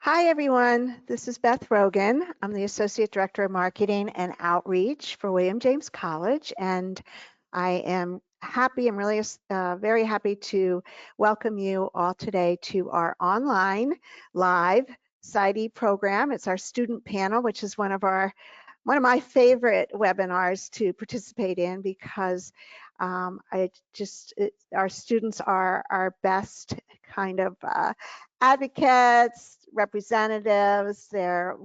Hi, everyone. This is Beth Rogan. I'm the Associate Director of Marketing and Outreach for William James College, and I am happy, I'm really very happy to welcome you all today to our online live PsyD program. It's our student panel, which is one of my favorite webinars to participate in because our students are our best kind of advocates, representatives. They're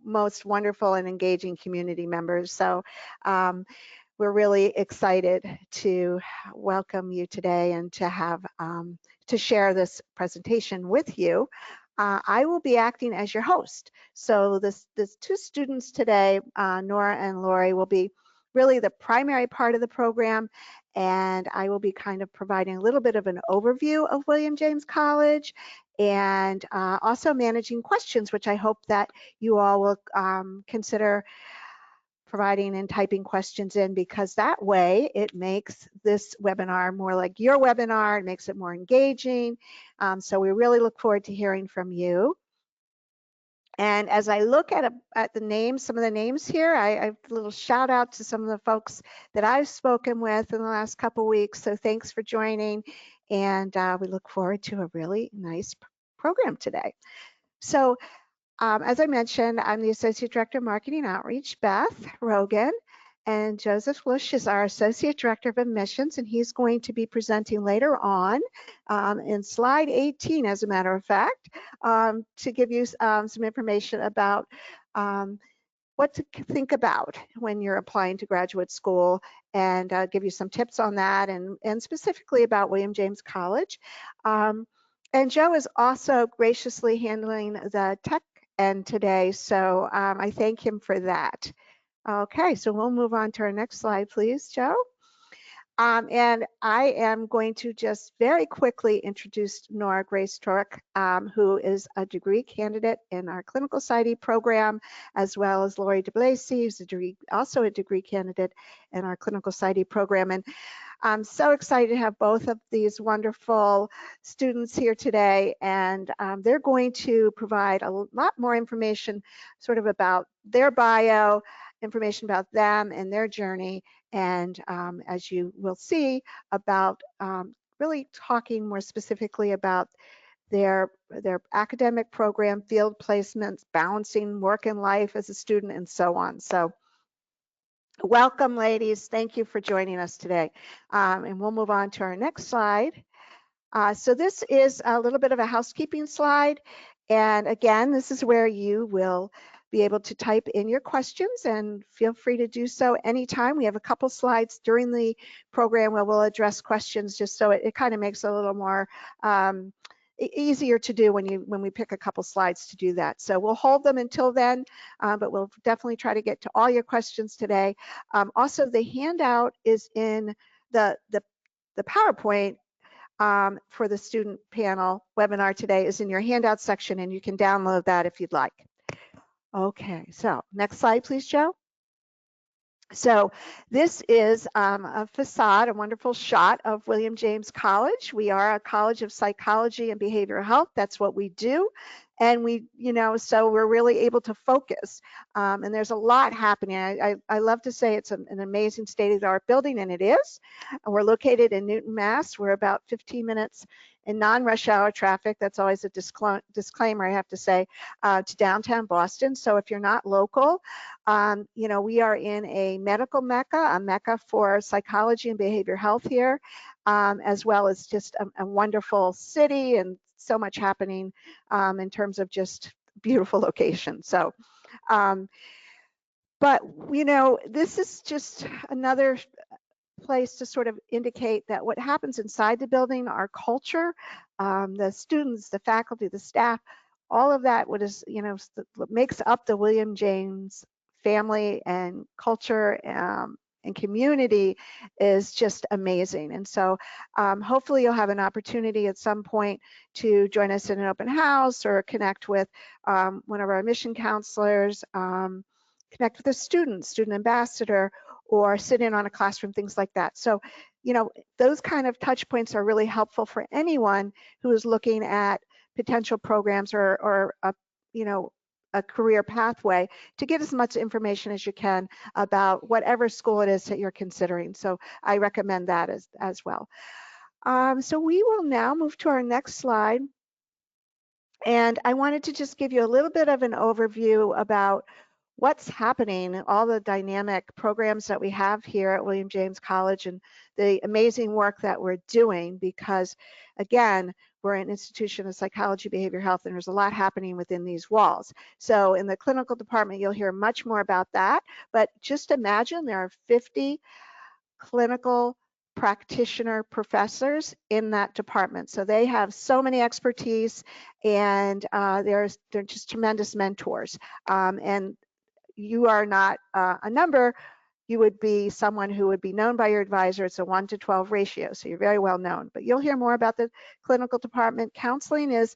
most wonderful and engaging community members. So we're really excited to welcome you today and to have to share this presentation with you. I will be acting as your host. So the two students today, Nora and Lori, will be really the primary part of the program, and I will be kind of providing a little bit of an overview of William James College and also managing questions, which I hope that you all will consider providing and typing questions in, because that way it makes this webinar more like your webinar. It makes it more engaging. So we really look forward to hearing from you. And as I look at the names, some of the names here, I have a little shout out to some of the folks that I've spoken with in the last couple weeks. So thanks for joining. And we look forward to a really nice program today. So as I mentioned, I'm the Associate Director of Marketing Outreach, Beth Rogan, and Joseph Lush is our Associate Director of Admissions, and he's going to be presenting later on in slide 18, as a matter of fact, to give you some information about what to think about when you're applying to graduate school, and give you some tips on that, and specifically about William James College. And Joe is also graciously handling the tech end today, so I thank him for that. Okay, so we'll move on to our next slide, please, Joe. And I am going to just very quickly introduce Nora Grace Turek, who is a degree candidate in our clinical PsyD program, as well as Lori DeBlacy, who's also a degree candidate in our clinical PsyD program. And I'm so excited to have both of these wonderful students here today, and they're going to provide a lot more information sort of about their bio, information about them and their journey, and as you will see, about really talking more specifically about their academic program, field placements, balancing work and life as a student, and so on. So welcome, ladies. Thank you for joining us today. And we'll move on to our next slide. So this is a little bit of a housekeeping slide. And again, this is where you will be able to type in your questions, and feel free to do so anytime. We have a couple slides during the program where we'll address questions, just so it kind of makes it a little more easier to do when we pick a couple slides to do that. So we'll hold them until then, but we'll definitely try to get to all your questions today. Also, the handout is in the PowerPoint for the student panel webinar today is in your handout section, and you can download that if you'd like. Okay, so next slide, please, Joe. So this is a facade, a wonderful shot of William James College. We are a college of psychology and behavioral health. That's what we do. And we, so we're really able to focus. And there's a lot happening. I love to say it's an amazing state-of-the-art building, and it is. We're located in Newton, Mass. We're about 15 minutes in non-rush hour traffic. That's always a disclaimer, I have to say, to downtown Boston. So if you're not local, we are in a medical mecca, a mecca for psychology and behavioral health here, as well as just a wonderful city and so much happening in terms of just beautiful location. So, but this is just another place to sort of indicate that what happens inside the building, our culture, the students, the faculty, the staff, all of that, what makes up the William James family and culture and community is just amazing. And so hopefully you'll have an opportunity at some point to join us in an open house, or connect with one of our admission counselors, connect with a student ambassador, or sit in on a classroom, things like that. So, those kind of touch points are really helpful for anyone who is looking at potential programs or a, you know, a career pathway, to get as much information as you can about whatever school it is that you're considering. So I recommend that as well. So we will now move to our next slide. And I wanted to just give you a little bit of an overview about what's happening, all the dynamic programs that we have here at William James College and the amazing work that we're doing, because again, we're an institution of psychology, behavior health, and there's a lot happening within these walls. So in the clinical department, you'll hear much more about that, but just imagine there are 50 clinical practitioner professors in that department. So they have so many expertise, and they're just tremendous mentors. And you are not a number, you would be someone who would be known by your advisor. It's a 1 to 12 ratio, so you're very well known. But you'll hear more about the clinical department. Counseling is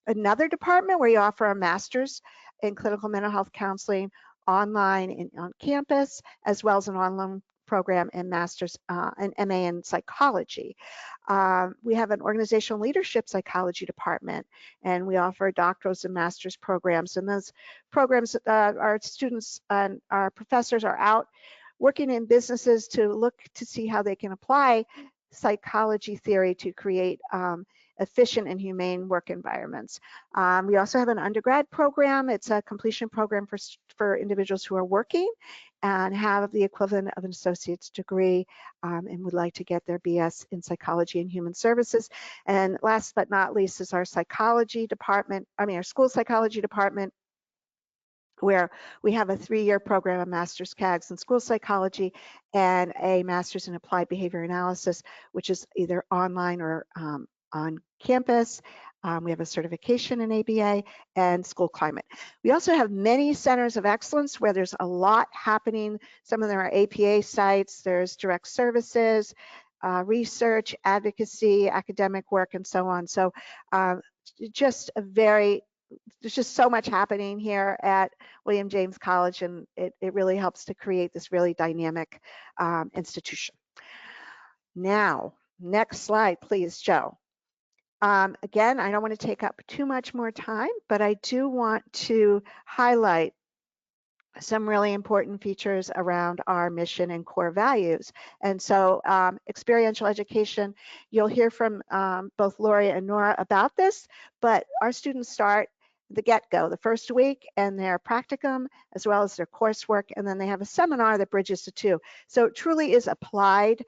another department where you offer a master's in clinical mental health counseling online and on campus, as well as an online program and master's and MA in psychology. We have an organizational leadership psychology department, and we offer doctorate and master's programs. And those programs, our students and our professors are out working in businesses to look to see how they can apply psychology theory to create efficient and humane work environments. We also have an undergrad program. It's a completion program for individuals who are working and have the equivalent of an associate's degree and would like to get their BS in psychology and human services. And last but not least is our psychology department, our school psychology department, where we have a 3-year program, a master's CAGS in school psychology and a master's in applied behavior analysis, which is either online or on campus. We have a certification in ABA and school climate. We also have many centers of excellence where there's a lot happening. Some of them are APA sites, there's direct services, research, advocacy, academic work, and so on. So there's just so much happening here at William James College, and it really helps to create this really dynamic institution. Now, next slide, please, Joe. Again, I don't want to take up too much more time, but I do want to highlight some really important features around our mission and core values. And so experiential education, you'll hear from both Lori and Nora about this, but our students start the get-go, the first week, and their practicum, as well as their coursework, and then they have a seminar that bridges the two. So it truly is applied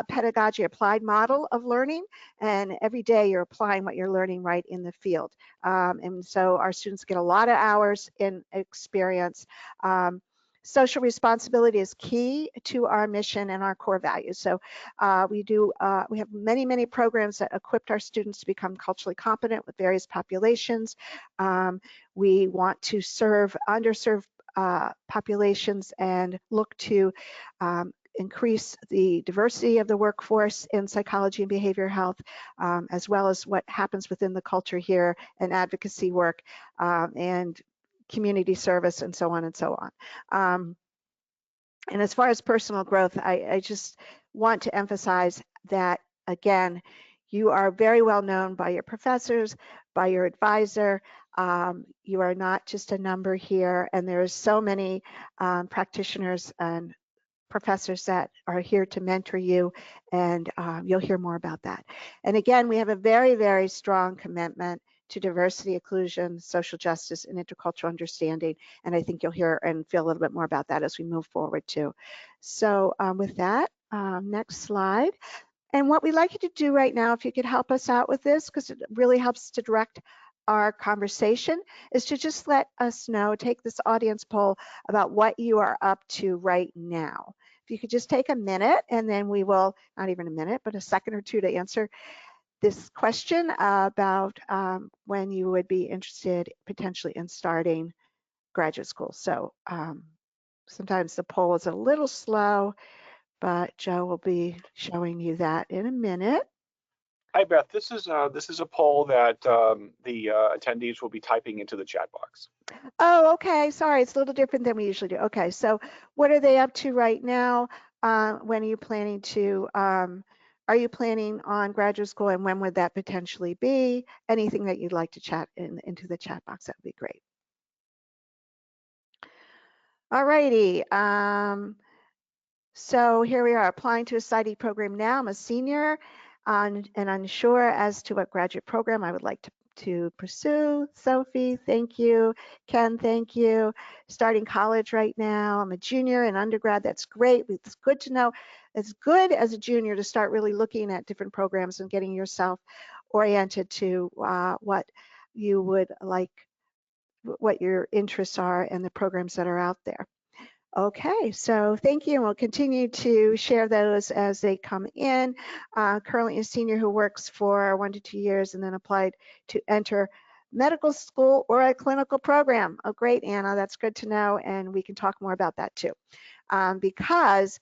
pedagogy, applied model of learning, and every day you're applying what you're learning right in the field. And so our students get a lot of hours in experience. Social responsibility is key to our mission and our core values. So we have many programs that equipped our students to become culturally competent with various populations. We want to serve underserved populations and look to increase the diversity of the workforce in psychology and behavior health, as well as what happens within the culture here and advocacy work and community service and so on and so on. And as far as personal growth, I just want to emphasize that, again, you are very well known by your professors, by your advisor. You are not just a number here, and there's so many practitioners and professors that are here to mentor you, and you'll hear more about that. And again, we have a very strong commitment to diversity, inclusion, social justice, and intercultural understanding. And I think you'll hear and feel a little bit more about that as we move forward too. So with that, next slide. And what we'd like you to do right now, if you could help us out with this, because it really helps to direct our conversation, is to just let us know, take this audience poll about what you are up to right now. If you could just take a minute, and then we will, not even a minute, but a second or two to answer this question about when you would be interested potentially in starting graduate school. So sometimes the poll is a little slow, but Joe will be showing you that in a minute. Hi, Beth. This is a poll that the attendees will be typing into the chat box. Oh, okay. Sorry, it's a little different than we usually do. Okay, so what are they up to right now? When are you planning to Are you planning on graduate school, and when would that potentially be? Anything that you'd like to chat into the chat box, that would be great. All righty. So here we are, applying to a PsyD program now. I'm a senior and unsure as to what graduate program I would like to pursue. Sophie, thank you. Ken, thank you. Starting college right now. I'm a junior in undergrad. That's great. It's good to know. It's good as a junior to start really looking at different programs and getting yourself oriented to what you would like, what your interests are and the programs that are out there. Okay, so thank you, and we'll continue to share those as they come in. Currently a senior who works for 1 to 2 years and then applied to enter medical school or a clinical program. Oh, great, Anna, that's good to know, and we can talk more about that too. Because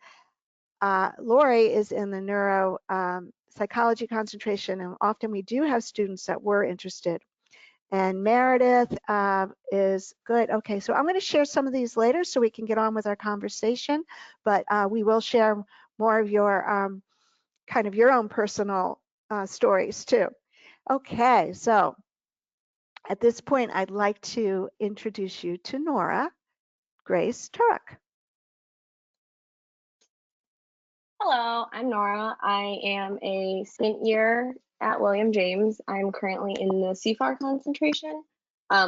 Lori is in the neuro psychology concentration, and often we do have students that were interested. And Meredith is good. Okay, so I'm going to share some of these later so we can get on with our conversation, but we will share more of your kind of your own personal stories too. Okay, so at this point, I'd like to introduce you to Nora Grace Turek. Hello, I'm Nora. I am a second year at William James. I'm currently in the CFAR concentration,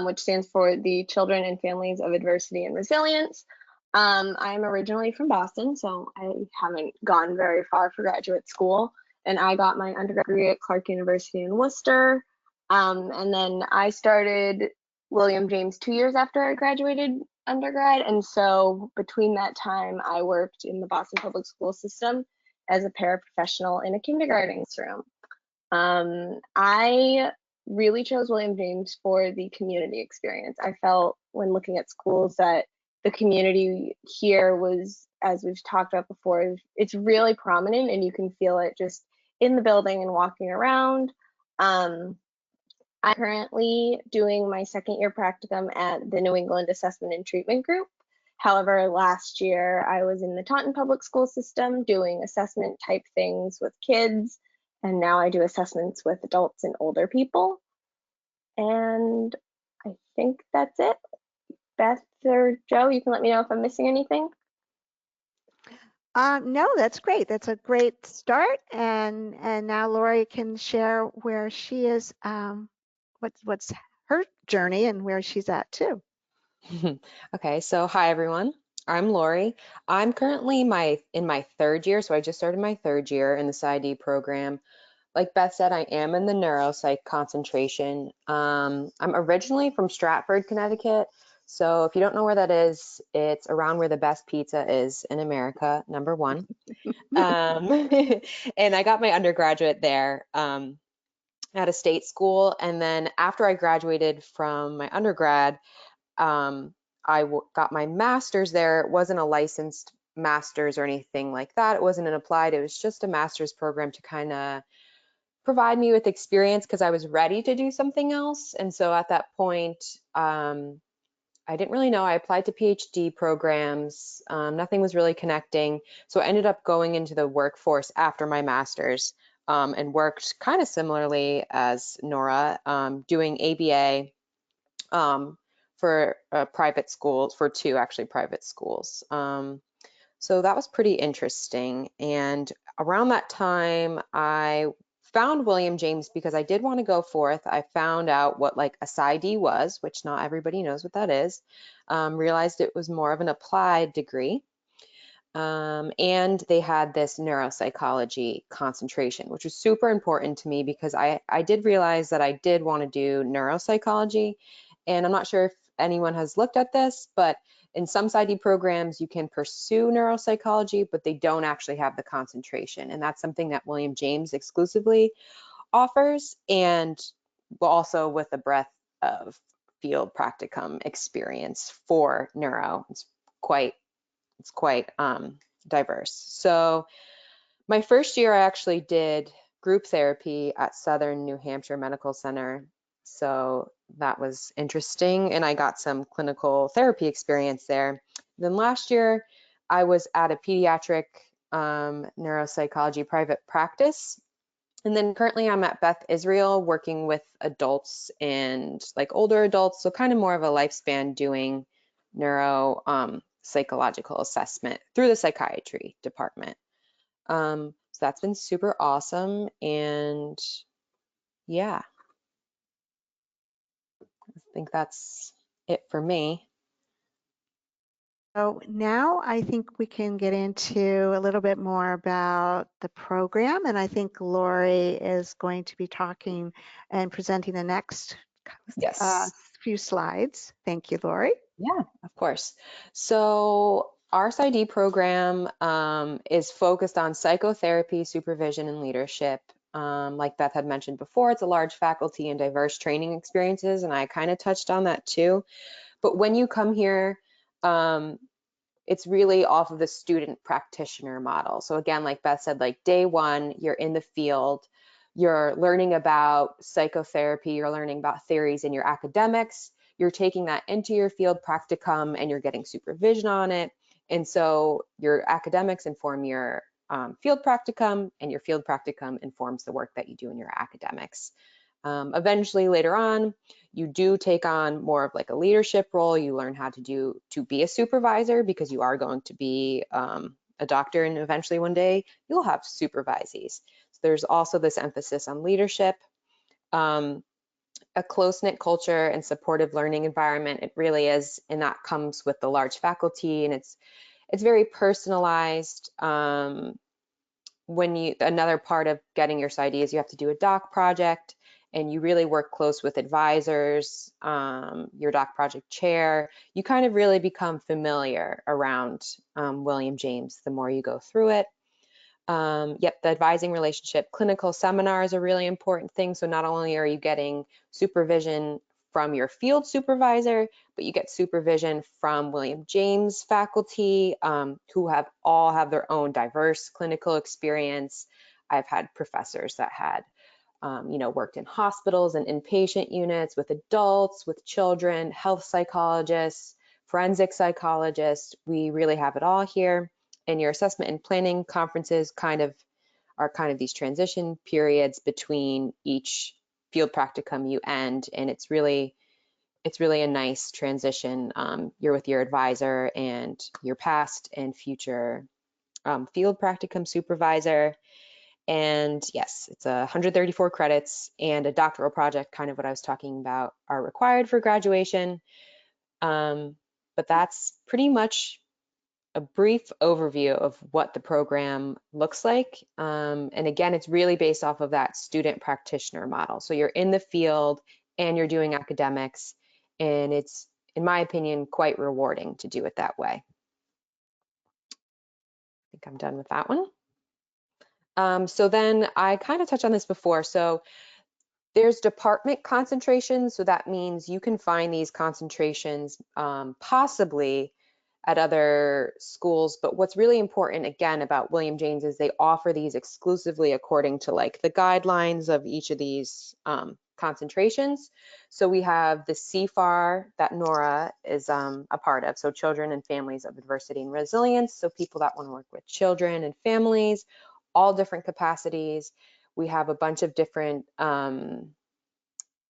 which stands for the Children and Families of Adversity and Resilience. I'm originally from Boston, so I haven't gone very far for graduate school. And I got my undergrad degree at Clark University in Worcester. And then I started William James 2 years after I graduated undergrad, and so between that time I worked in the Boston public school system as a paraprofessional in a kindergarten room. I really chose William James for the community experience. I felt when looking at schools that the community here was, as we've talked about before, it's really prominent and you can feel it just in the building and walking around. I'm currently doing my second year practicum at the New England Assessment and Treatment Group. However, last year I was in the Taunton Public School System doing assessment type things with kids, and now I do assessments with adults and older people. And I think that's it. Beth or Joe, you can let me know if I'm missing anything. No, that's great. That's a great start, and now Lori can share where she is, what's her journey and where she's at too. Okay, so hi everyone. I'm Lori. I'm currently in my third year, so I just started my third year in the PsyD program. Like Beth said, I am in the neuropsych concentration. I'm originally from Stratford, Connecticut. So if you don't know where that is, it's around where the best pizza is in America, number one. And I got my undergraduate there at a state school. And then after I graduated from my undergrad, I got my master's there. It wasn't a licensed master's or anything like that. It wasn't an applied. It was just a master's program to kind of provide me with experience because I was ready to do something else. And so at that point, I didn't really know. I applied to PhD programs. Nothing was really connecting. So I ended up going into the workforce after my master's and worked kind of similarly as Nora, doing ABA for private schools, for two actually private schools. So that was pretty interesting. And around that time, I found William James because I did want to go forth. I found out what like a PsyD was, which not everybody knows what that is. Realized it was more of an applied degree. And they had this neuropsychology concentration, which was super important to me because I did realize that I did want to do neuropsychology. And I'm not sure if anyone has looked at this, but in some PsyD programs, you can pursue neuropsychology, but they don't actually have the concentration. And that's something that William James exclusively offers, and also with a breadth of field practicum experience for neuro. It's quite diverse. So my first year, I actually did group therapy at Southern New Hampshire Medical Center. So that was interesting, and I got some clinical therapy experience there. Then last year, I was at a pediatric neuropsychology private practice. And then currently I'm at Beth Israel working with adults and like older adults, so kind of more of a lifespan doing neuro psychological assessment through the psychiatry department. So that's been super awesome. And yeah, I think that's it for me. So now I think we can get into a little bit more about the program, and I think Lori is going to be talking and presenting the next Yes. few slides. Thank you, Lori. Yeah, of course. So our PsyD program is focused on psychotherapy, supervision, and leadership. Like Beth had mentioned before, it's a large faculty and diverse training experiences, and I kind of touched on that too. But when you come here, it's really off of the student practitioner model. So again, like Beth said, like day one, you're in the field, you're learning about psychotherapy, you're learning about theories in your academics, you're taking that into your field practicum and you're getting supervision on it. And so your academics inform your field practicum, and your field practicum informs the work that you do in your academics. Eventually later on, you do take on more of like a leadership role. You learn how to be a supervisor, because you are going to be a doctor, and eventually one day you'll have supervisees. So there's also this emphasis on leadership, a close-knit culture and supportive learning environment. It really is, and that comes with the large faculty, and it's very personalized. Another part of getting your PsyD is you have to do a doc project, and you really work close with advisors, your doc project chair. You kind of really become familiar around William James the more you go through it. The advising relationship, clinical seminars are really important things. So not only are you getting supervision from your field supervisor, but you get supervision from William James faculty, who all have their own diverse clinical experience. I've had professors that had worked in hospitals and inpatient units with adults, with children, health psychologists, forensic psychologists. We really have it all here. And your assessment and planning conferences are these transition periods between each field practicum you end, and it's really a nice transition. You're with your advisor and your past and future field practicum supervisor. And yes, it's 134 credits, and a doctoral project, kind of what I was talking about, are required for graduation. But that's pretty much a brief overview of what the program looks like. And again, it's really based off of that student practitioner model. So you're in the field and you're doing academics, and it's, in my opinion, quite rewarding to do it that way. I think I'm done with that one. So then I kind of touched on this before. So there's department concentrations. So that means you can find these concentrations possibly at other schools. But what's really important, again, about William James is they offer these exclusively according to like the guidelines of each of these concentrations. So we have the CFAR that Nora is a part of. So Children and Families of Adversity and Resilience. So people that want to work with children and families, all different capacities. We have a bunch of different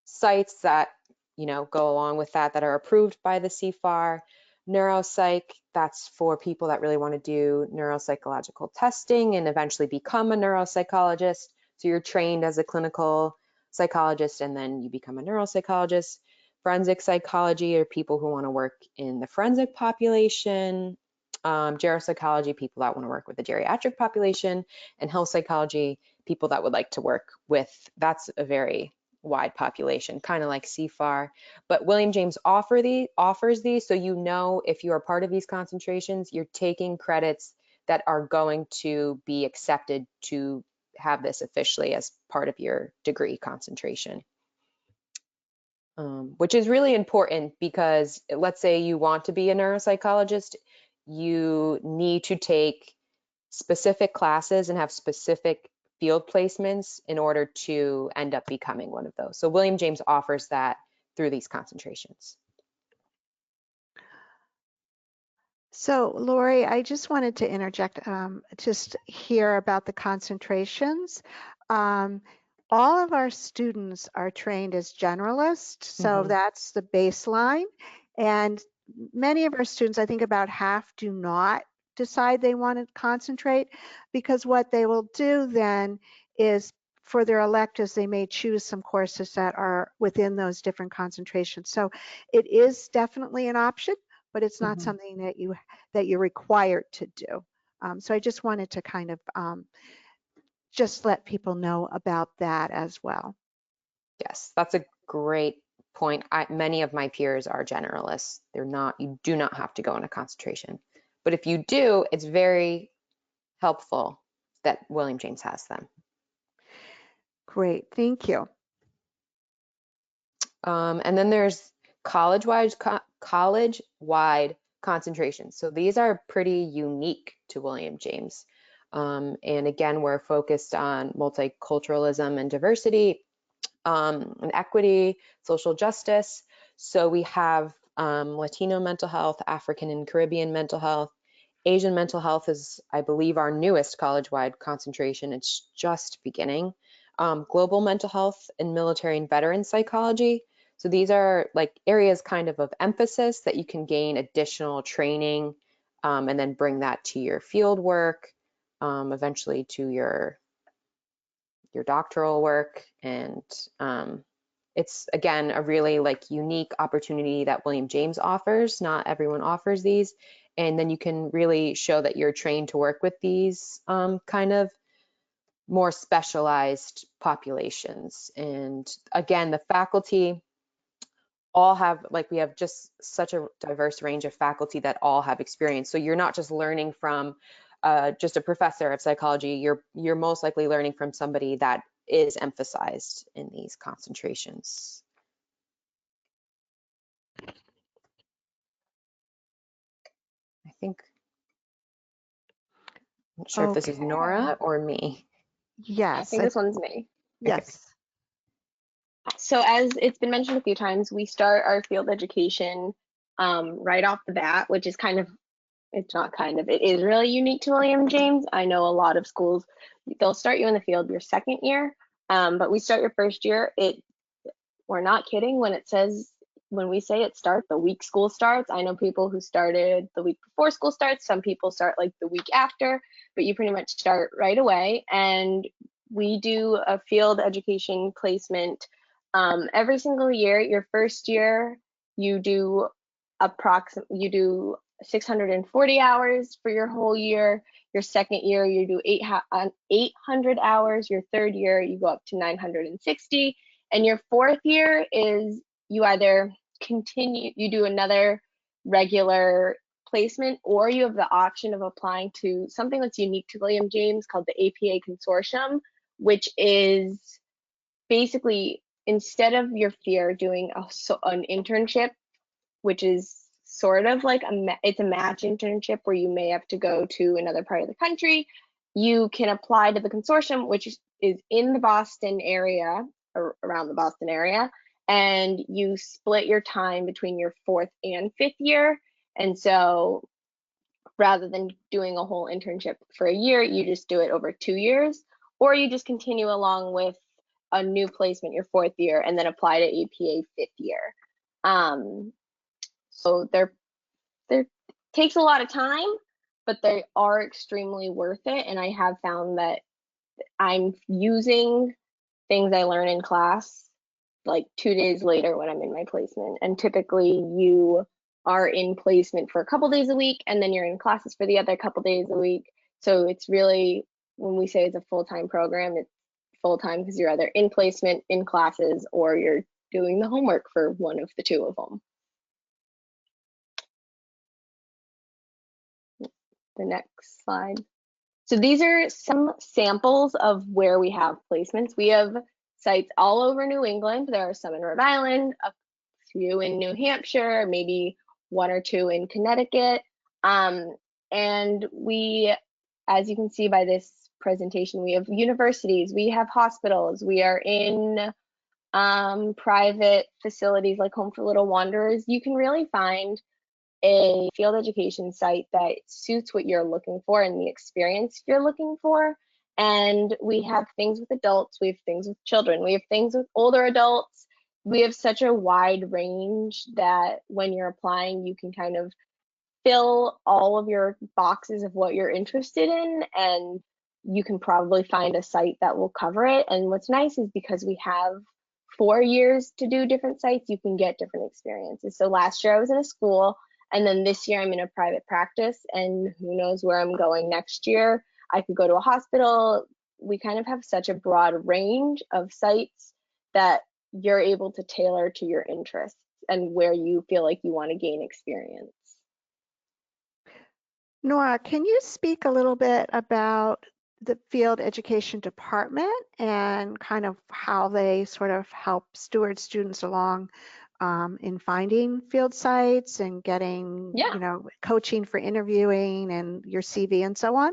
sites that go along with that are approved by the CFAR. Neuropsych, that's for people that really want to do neuropsychological testing and eventually become a neuropsychologist. So you're trained as a clinical psychologist and then you become a neuropsychologist. Forensic psychology are people who want to work in the forensic population. Geropsychology, people that want to work with the geriatric population. And health psychology, people that would like to work with, that's a very wide population, kind of like CFAR. But William James offers these, so if you are part of these concentrations, you're taking credits that are going to be accepted to have this officially as part of your degree concentration. Which is really important, because let's say you want to be a neuropsychologist, you need to take specific classes and have specific field placements in order to end up becoming one of those. So William James offers that through these concentrations. So, Lori, I just wanted to interject, just here about the concentrations. Um, all of our students are trained as generalists, so Mhm. that's the baseline. And many of our students, I think about half, do not decide they want to concentrate, because what they will do then is, for their electives, they may choose some courses that are within those different concentrations. So it is definitely an option, but it's not Mhm. something that you're required to do. So I just wanted to kind of just let people know about that as well. Yes, that's a great point. Many of my peers are generalists. They're not, you do not have to go into concentration. But if you do, it's very helpful that William James has them. Great, thank you. And then there's college-wide concentrations. So these are pretty unique to William James. And again, we're focused on multiculturalism and diversity, and equity, social justice. So we have Latino mental health, African and Caribbean mental health. Asian mental health is, I believe, our newest college-wide concentration. It's just beginning. Global mental health and military and veteran psychology. So these are like areas kind of emphasis that you can gain additional training, and then bring that to your field work, eventually to your doctoral work. And it's, again, a really like unique opportunity that William James offers. Not everyone offers these. And then you can really show that you're trained to work with these kind of more specialized populations. And again, the faculty all have, like, we have just such a diverse range of faculty that all have experience. So you're not just learning from just a professor of psychology. You're most likely learning from somebody that is emphasized in these concentrations. I think, I'm not sure if this is Okay, Nora or me. I yes, think this one's me. Okay. yes. So as it's been mentioned a few times, we start our field education right off the bat, which is kind of, it's not kind of, it is really unique to William James. I know a lot of schools, they'll start you in the field your second year, but we start your first year. We're not kidding when we say it starts the week school starts. I know people who started the week before school starts. Some people start like the week after, but you pretty much start right away. And we do a field education placement every single year. Your first year, you do 640 hours for your whole year. Your second year, you do 800 hours. Your third year, you go up to 960. And your fourth year is you either you do another regular placement, or you have the option of applying to something that's unique to William James called the APA Consortium, which is basically, instead of your fear doing an internship, which is sort of like it's a match internship where you may have to go to another part of the country, you can apply to the consortium, which is in the Boston area, or around the Boston area, and you split your time between your fourth and fifth year. And so rather than doing a whole internship for a year, you just do it over 2 years, or you just continue along with a new placement your fourth year and then apply to APA fifth year. So they're takes a lot of time, but they are extremely worth it. And I have found that I'm using things I learn in class like 2 days later when I'm in my placement. And typically you are in placement for a couple days a week, and then you're in classes for the other couple days a week. So it's really, when we say it's a full-time program, it's full-time because you're either in placement, in classes, or you're doing the homework for one of the two of them. The next slide. So these are some samples of where we have placements. We have sites all over New England. There are some in Rhode Island, a few in New Hampshire, maybe 1 or 2 in Connecticut. And we, as you can see by this presentation, we have universities, we have hospitals, we are in private facilities like Home for Little Wanderers. You can really find a field education site that suits what you're looking for and the experience you're looking for. And we have things with adults, we have things with children, we have things with older adults. We have such a wide range that when you're applying, you can kind of fill all of your boxes of what you're interested in, and you can probably find a site that will cover it. And what's nice is because we have 4 years to do different sites, you can get different experiences. So last year I was in a school, and then this year I'm in a private practice, and who knows where I'm going next year. I could go to a hospital. We kind of have such a broad range of sites that you're able to tailor to your interests and where you feel like you want to gain experience. Nora, can you speak a little bit about the field education department and kind of how they sort of help steward students along in finding field sites and getting, Yeah. you know, coaching for interviewing and your CV and so on?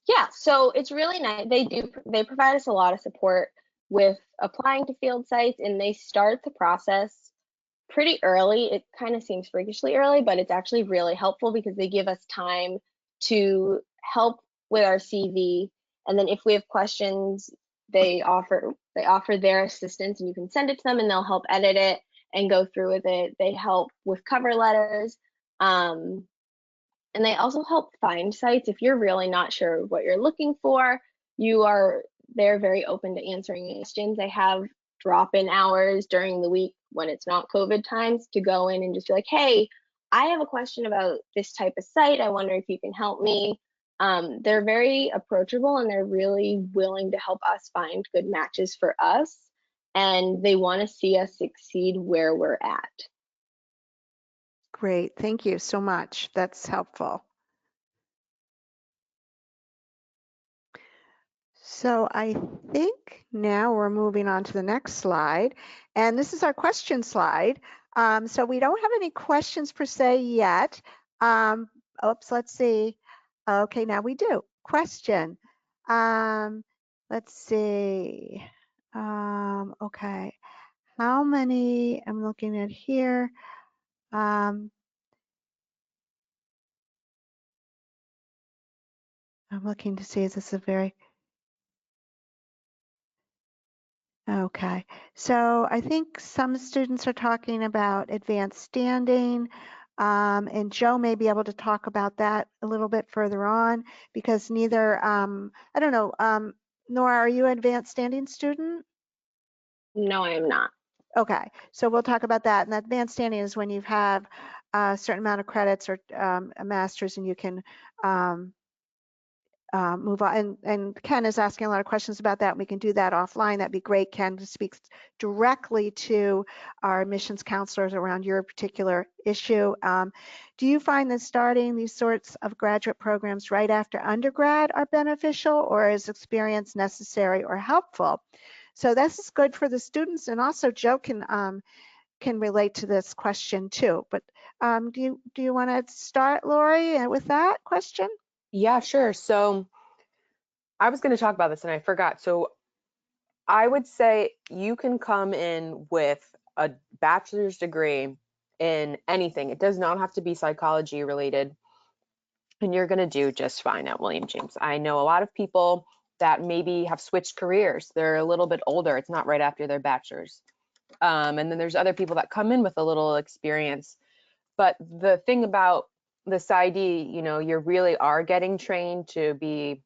Yeah, so it's really nice. They provide us a lot of support with applying to field sites, and they start the process pretty early. It kind of seems freakishly early, but it's actually really helpful because they give us time to help with our CV. And then if we have questions, they offer their assistance, and you can send it to them and they'll help edit it and go through with it. They help with cover letters. And they also help find sites. If you're really not sure what you're looking for, they're very open to answering questions. They have drop-in hours during the week when it's not COVID times to go in and just be like, hey, I have a question about this type of site. I wonder if you can help me. They're very approachable, and they're really willing to help us find good matches for us. And they want to see us succeed where we're at. Great, thank you so much. That's helpful. So I think now we're moving on to the next slide, and this is our question slide. So we don't have any questions per se yet. Oops, let's see. Okay, now we do. Question. Let's see. Okay, how many, I'm looking at here. I'm looking to see, is this a very, okay. So I think some students are talking about advanced standing, and Joe may be able to talk about that a little bit further on because neither, I don't know, Nora, are you an advanced standing student? No, I am not. Okay, so we'll talk about that. And that advanced standing is when you have a certain amount of credits or a master's and you can move on. And Ken is asking a lot of questions about that. We can do that offline. That'd be great, Ken, to speak directly to our admissions counselors around your particular issue. Do you find that starting these sorts of graduate programs right after undergrad are beneficial, or is experience necessary or helpful? So this is good for the students, and also Joe can relate to this question too. But do you want to start, Lori, with that question? Yeah, sure. So I was going to talk about this and I forgot. So I would say you can come in with a bachelor's degree in anything. It does not have to be psychology related, and you're going to do just fine at William James. I know a lot of people that maybe have switched careers. They're a little bit older. It's not right after their bachelor's. And then there's other people that come in with a little experience. But the thing about the PsyD, you really are getting trained to be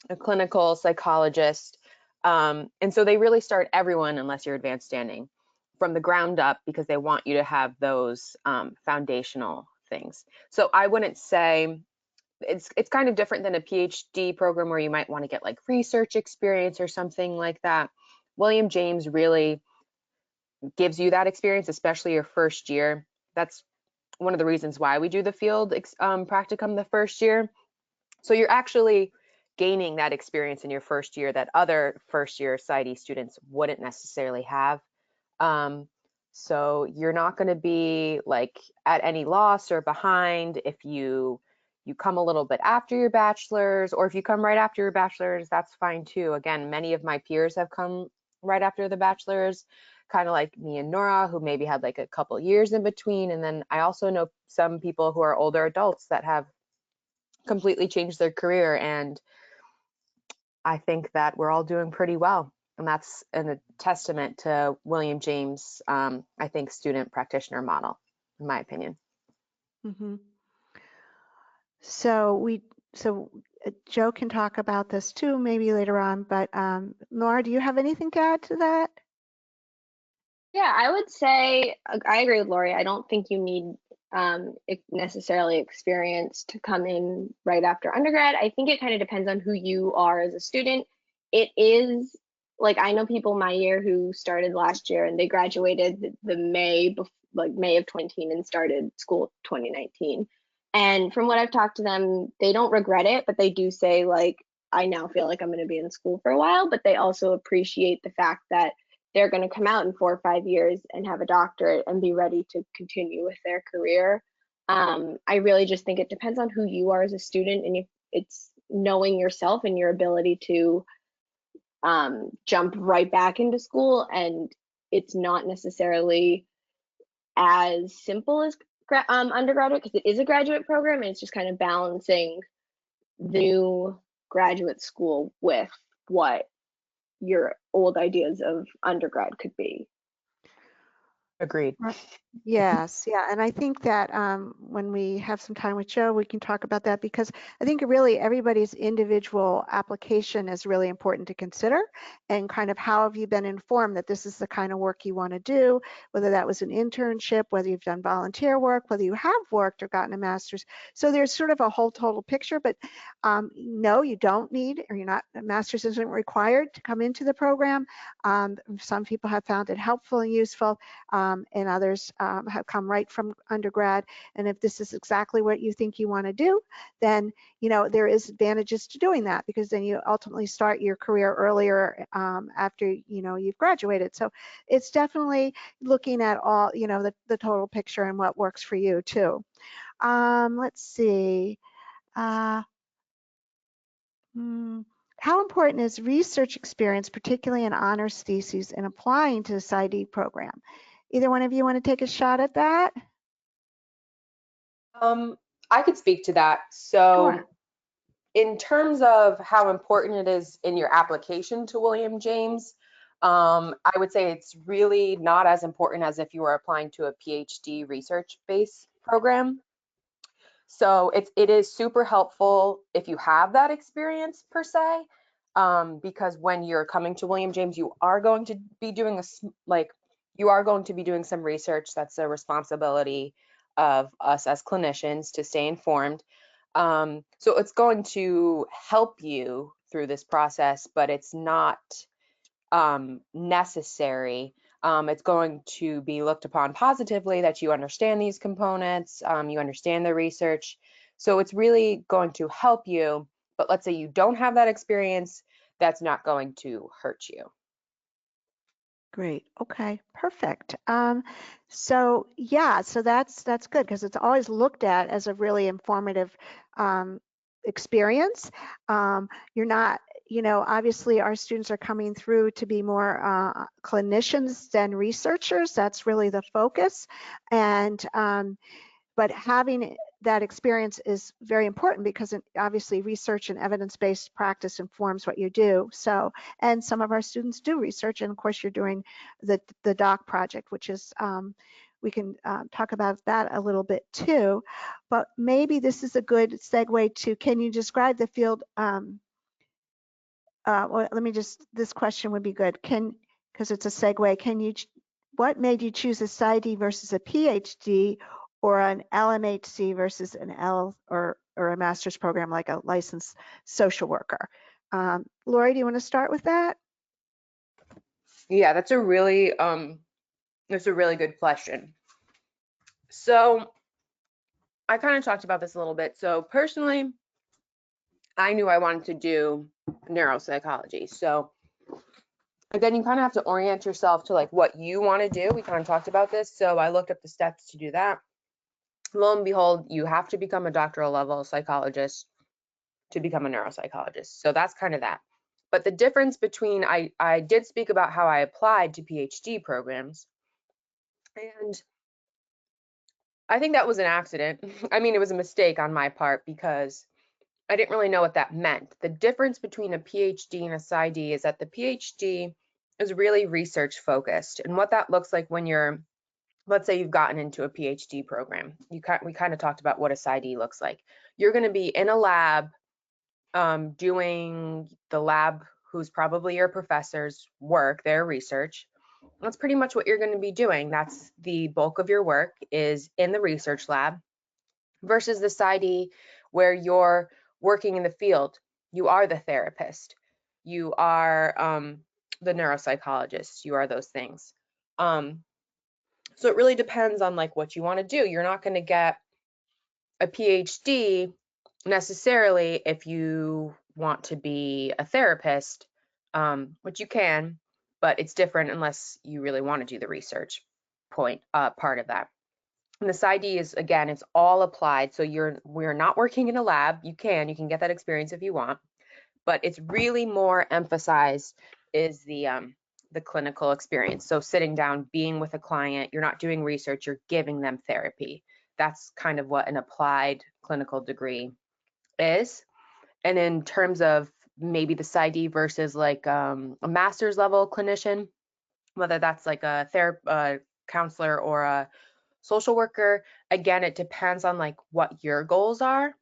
a clinical psychologist. And so they really start everyone, unless you're advanced standing, from the ground up because they want you to have those foundational things. So I wouldn't say it's kind of different than a PhD program where you might want to get like research experience or something like that. William James really gives you that experience, especially your first year. That's one of the reasons why we do the field practicum the first year. So you're actually gaining that experience in your first year that other first year PsyD students wouldn't necessarily have. So you're not going to be like at any loss or behind if you come a little bit after your bachelor's, or if you come right after your bachelor's, that's fine too. Again, many of my peers have come right after the bachelor's. kind of like me and Nora, who maybe had like a couple years in between. And then I also know some people who are older adults that have completely changed their career. And I think that we're all doing pretty well. And that's a testament to William James, I think, student practitioner model, in my opinion. Mm-hmm. So Joe can talk about this too, maybe later on, but Laura, do you have anything to add to that? Yeah, I would say I agree with Lori. I don't think you need necessarily experience to come in right after undergrad. I think it kind of depends on who you are as a student. It is like I know people my year who started last year and they graduated the May of 2019 and started school 2019. And from what I've talked to them, they don't regret it, but they do say like I now feel like I'm going to be in school for a while, but they also appreciate the fact that they're going to come out in 4 or 5 years and have a doctorate and be ready to continue with their career. I really just think it depends on who you are as a student, and if it's knowing yourself and your ability to jump right back into school. And it's not necessarily as simple as undergraduate, because it is a graduate program, and it's just kind of balancing the new graduate school with what your old ideas of undergrad could be. Agreed. Right. Yes, yeah, and I think that when we have some time with Joe, we can talk about that, because I think really everybody's individual application is really important to consider, and kind of how have you been informed that this is the kind of work you want to do, whether that was an internship, whether you've done volunteer work, whether you have worked or gotten a master's. So there's sort of a whole total picture, but no, you don't need, or a master's isn't required to come into the program. Some people have found it helpful and useful. And others have come right from undergrad. And if this is exactly what you think you want to do, then there is advantages to doing that, because then you ultimately start your career earlier after you've graduated. So it's definitely looking at all the total picture and what works for you too. Let's see. How important is research experience, particularly in honors theses, in applying to the PsyD program? Either one of you want to take a shot at that? I could speak to that. So Sure. in terms of how important it is in your application to William James, I would say it's really not as important as if you were applying to a PhD research-based program. So it is super helpful if you have that experience per se, because when you're coming to William James, you are going to be doing some research. That's a responsibility of us as clinicians to stay informed. So it's going to help you through this process, but it's not necessary. It's going to be looked upon positively that you understand these components, you understand the research. So it's really going to help you. But let's say you don't have that experience, that's not going to hurt you. Great. Okay. Perfect. So yeah, so that's good, because it's always looked at as a really informative experience. You're not, obviously our students are coming through to be more clinicians than researchers. That's really the focus. And but having that experience is very important, because obviously research and evidence-based practice informs what you do. So, and some of our students do research, and of course you're doing the doc project, which is, we can talk about that a little bit too, but maybe this is a good segue to, can you describe the field? Well, this question would be good. Because it's a segue, what made you choose a PsyD versus a PhD, or an LMHC versus an L or a master's program like a licensed social worker? Lori, do you want to start with that? Yeah, that's a really good question. So I kind of talked about this a little bit. So personally, I knew I wanted to do neuropsychology. So again, you kind of have to orient yourself to like what you want to do. We kind of talked about this. So I looked up the steps to do that. Lo and behold, you have to become a doctoral level psychologist to become a neuropsychologist. So that's kind of that. But the difference between, I did speak about how I applied to PhD programs, and I think that was an accident. I mean, it was a mistake on my part because I didn't really know what that meant. The difference between a PhD and a PsyD is that the PhD is really research focused. And what that looks like when you're, let's say you've gotten into a PhD program, we kind of talked about what a PsyD looks like. You're going to be in a lab doing the lab who's probably your professor's work, their research. That's pretty much what you're going to be doing. That's the bulk of your work is in the research lab versus the PsyD where you're working in the field. You are the therapist. You are the neuropsychologist. You are those things. So it really depends on like what you want to do. You're not going to get a PhD necessarily if you want to be a therapist, which you can, but it's different unless you really want to do the research part of that. And the PsyD is, again, it's all applied. So we're not working in a lab. You can get that experience if you want, but it's really more emphasized is the clinical experience. So sitting down, being with a client, you're not doing research, you're giving them therapy. That's kind of what an applied clinical degree is. And in terms of maybe the PsyD versus like a master's level clinician, whether that's like a counselor or a social worker, again, it depends on like what your goals are.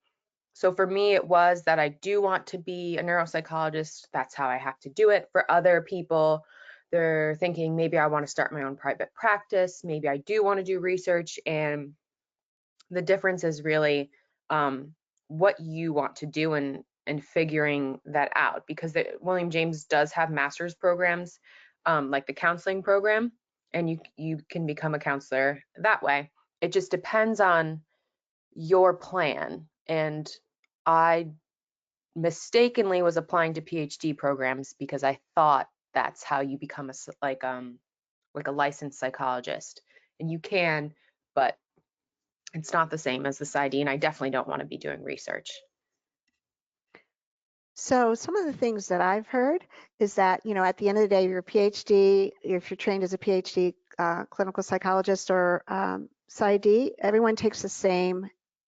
So for me, it was that I do want to be a neuropsychologist. That's how I have to do it. For other people, they're thinking maybe I want to start my own private practice. Maybe I do want to do research. And the difference is really what you want to do and figuring that out. Because William James does have master's programs, like the counseling program, and you can become a counselor that way. It just depends on your plan. And I mistakenly was applying to PhD programs because I thought that's how you become like a licensed psychologist. And you can, but it's not the same as the PsyD, and I definitely don't want to be doing research. So some of the things that I've heard is that, at the end of the day, your PhD, if you're trained as a PhD clinical psychologist or PsyD, everyone takes the same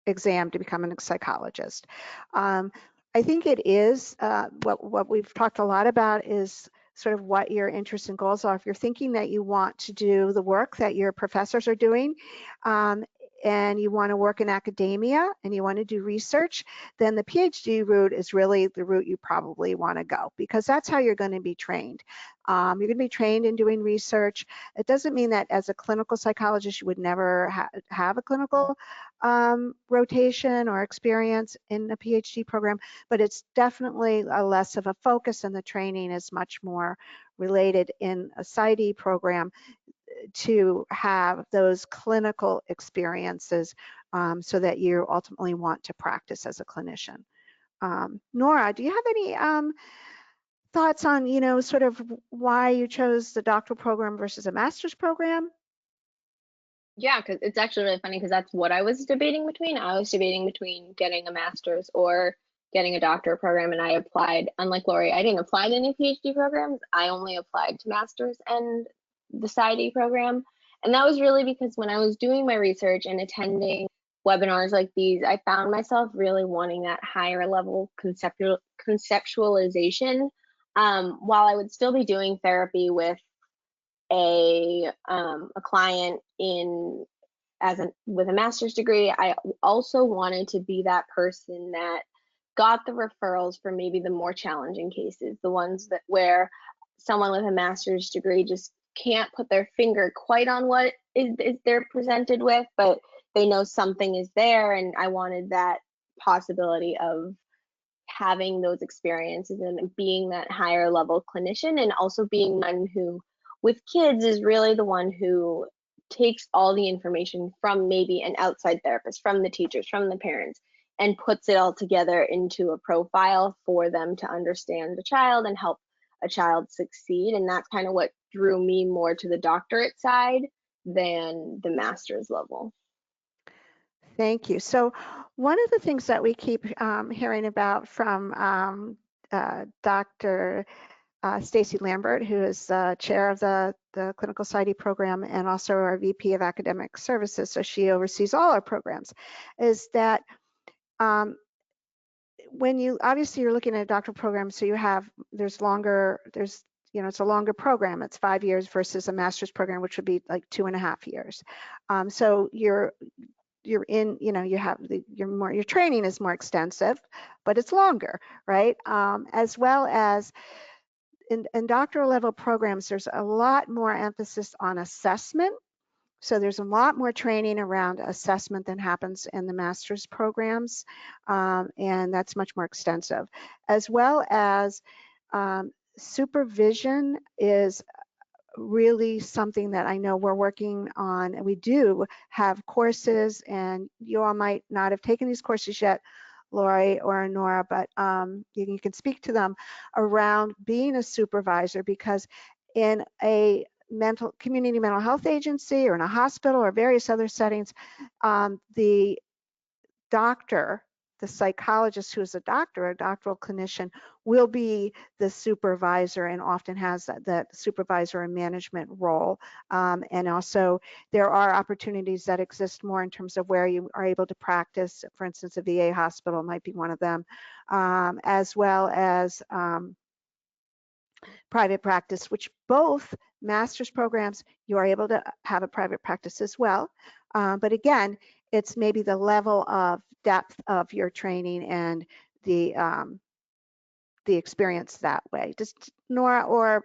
exam to become a psychologist. I think it is what we've talked a lot about is sort of what your interests and goals are. If you're thinking that you want to do the work that your professors are doing, and you want to work in academia and you want to do research, then the PhD route is really the route you probably want to go, because that's how you're going to be trained. You're going to be trained in doing research. It doesn't mean that as a clinical psychologist you would never have a clinical rotation or experience in a PhD program, but it's definitely a less of a focus, and the training is much more related in a PsyD program to have those clinical experiences so that you ultimately want to practice as a clinician. Nora, do you have any thoughts on, sort of why you chose the doctoral program versus a master's program? Yeah, because it's actually really funny because that's what I was debating between. I was debating between getting a master's or getting a doctorate program, and I applied. Unlike Lori, I didn't apply to any PhD programs. I only applied to master's and the PsyD program. And that was really because when I was doing my research and attending webinars like these, I found myself really wanting that higher level conceptualization, while I would still be doing therapy with a client with a master's degree. I also wanted to be that person that got the referrals for maybe the more challenging cases, the ones where someone with a master's degree just can't put their finger quite on what is they're presented with, but they know something is there. And I wanted that possibility of having those experiences and being that higher level clinician, and also being one who with kids is really the one who takes all the information from maybe an outside therapist, from the teachers, from the parents, and puts it all together into a profile for them to understand the child and help a child succeed. And that's kind of what drew me more to the doctorate side than the master's level. Thank you. So one of the things that we keep hearing about from Dr. Stacy Lambert, who is chair of the Clinical Society program and also our VP of Academic Services, so she oversees all our programs, is that when you, obviously you're looking at a doctoral program, so it's a longer program. It's 5 years versus a master's program, which would be like 2.5 years. So you're in, your training is more extensive, but it's longer, right? As well as in doctoral level programs, there's a lot more emphasis on assessment. So there's a lot more training around assessment than happens in the master's programs, and that's much more extensive. As well as supervision is really something that I know we're working on, and we do have courses, and you all might not have taken these courses yet, Lori or Nora, but you can speak to them around being a supervisor, because in a community mental health agency or in a hospital or various other settings, the doctor, the psychologist who is a doctor, a doctoral clinician, will be the supervisor and often has that supervisor and management role. And also there are opportunities that exist more in terms of where you are able to practice. For instance, a VA hospital might be one of them, as well as private practice, which both master's programs, you are able to have a private practice as well. But again, it's maybe the level of depth of your training and the experience that way. Just Nora or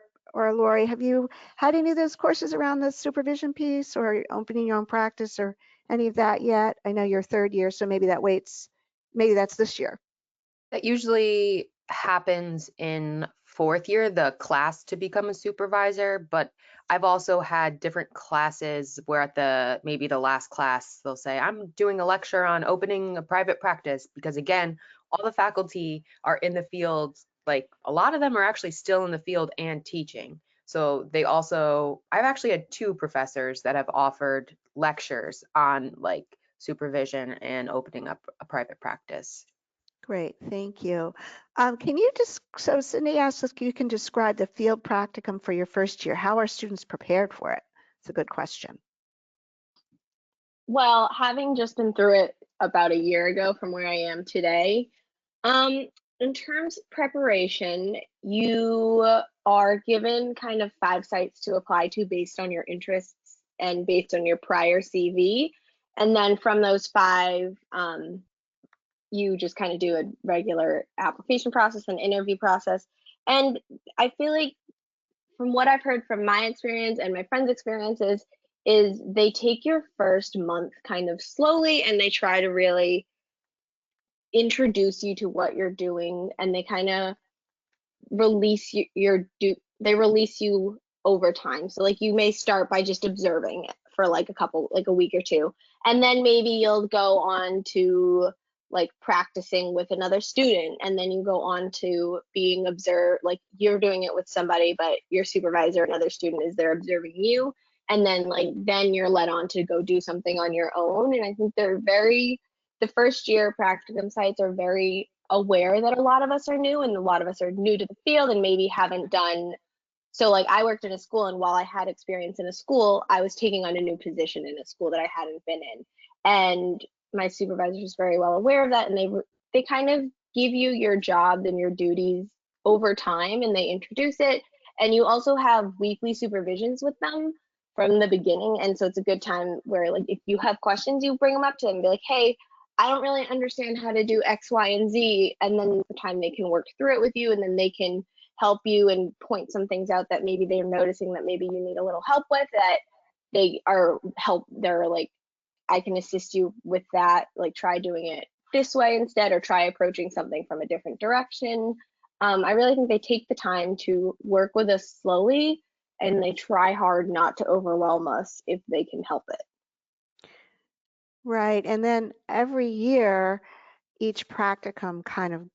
Lori, have you had any of those courses around the supervision piece or opening your own practice or any of that yet? I know you're third year, so maybe maybe that's this year. That usually happens in fourth year, the class to become a supervisor, but I've also had different classes where at maybe the last class, they'll say, I'm doing a lecture on opening a private practice, because again, all the faculty are in the field, like a lot of them are actually still in the field and teaching. So I've actually had 2 professors that have offered lectures on like supervision and opening up a private practice. Great, thank you. Can you so Cindy asked if you can describe the field practicum for your first year. How are students prepared for it? It's a good question. Well, having just been through it about a year ago from where I am today, in terms of preparation, you are given kind of 5 sites to apply to based on your interests and based on your prior CV. And then from those 5, you just kind of do a regular application process and interview process. And I feel like from what I've heard from my experience and my friends' experiences is they take your first month kind of slowly and they try to really introduce you to what you're doing, and they kind of release they release you over time. So like you may start by just observing it for like a week or 2, and then maybe you'll go on to like practicing with another student, and then you go on to being observed, like you're doing it with somebody, but your supervisor, another student, is there observing you, and then you're led on to go do something on your own. And I think the first year practicum sites are very aware that a lot of us are new, and a lot of us are new to the field and maybe haven't done. So like I worked in a school, and while I had experience in a school, I was taking on a new position in a school that I hadn't been in. And my supervisor was very well aware of that, and they kind of give you your job and your duties over time, and they introduce it. And you also have weekly supervisions with them from the beginning. And so it's a good time where like if you have questions, you bring them up to them and be like, hey, I don't really understand how to do X, Y, and Z. And then the time they can work through it with you, and then they can help you and point some things out that maybe they're noticing that maybe you need a little help with, that they're like, I can assist you with that. Like try doing it this way instead, or try approaching something from a different direction. I really think they take the time to work with us slowly, and they try hard not to overwhelm us if they can help it. Right, and then every year, each practicum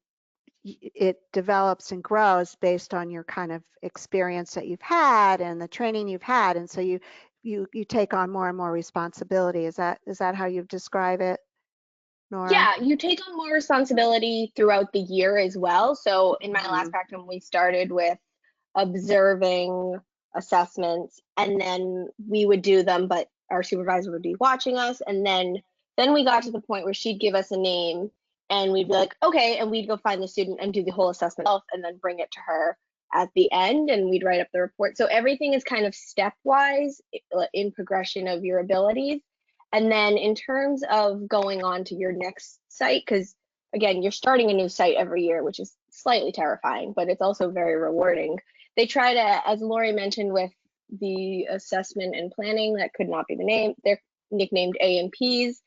it develops and grows based on your kind of experience that you've had and the training you've had, and so you take on more and more responsibility. Is that how you describe it? Nora? Yeah, you take on more responsibility throughout the year as well. So in my last Mhm. practicum, we started with observing assessments, and then we would do them, but our supervisor would be watching us. And then we got to the point where she'd give us a name, and we'd be like, okay, and we'd go find the student and do the whole assessment and then bring it to her at the end, and we'd write up the report. So everything is kind of stepwise in progression of your abilities. And then in terms of going on to your next site, because again, you're starting a new site every year, which is slightly terrifying, but it's also very rewarding. They try to, as Lori mentioned with the assessment and planning, that could not be the name, they're nicknamed AMPs.